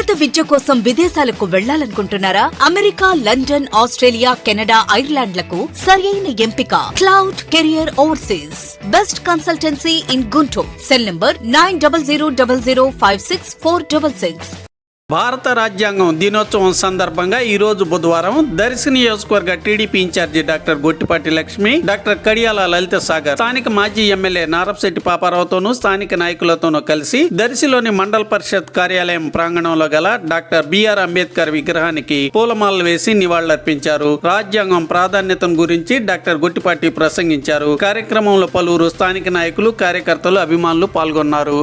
ఉన్నత విద్య కోసం విదేశాలకు వెళ్లాలనుకుంటున్నారా? అమెరికా, లండన్, ఆస్ట్రేలియా, కెనడా, ఐర్లాండ్లకు సరైన ఎంపిక cloud career overseas. Best consultancy in Guntur. Cell number 9000056466. భారత రాజ్యాంగం దినోత్సవం సందర్భంగా ఈ రోజు బుధవారం దర్శి నియోజకవర్గ TDP incharge doctor Gottipati Lakshmi, doctor Kadiyala Lalitha Sagar స్థానిక మాజీ ఎమ్మెల్యే నారపశెట్టి పాపారావుతోనూ స్థానిక నాయకులతోనూ కలిసి దర్శిలోని మండల పరిషత్ కార్యాలయం ప్రాంగణంలో గల డాక్టర్ బిఆర్ అంబేద్కర్ విగ్రహానికి పూలమాలలు వేసి నివాళులర్పించారు. రాజ్యాంగం ప్రాధాన్యతను గురించి డాక్టర్ గొట్టిపాటి ప్రసంగించారు. కార్యక్రమంలో పలువురు స్థానిక నాయకులు, కార్యకర్తలు, అభిమానులు పాల్గొన్నారు.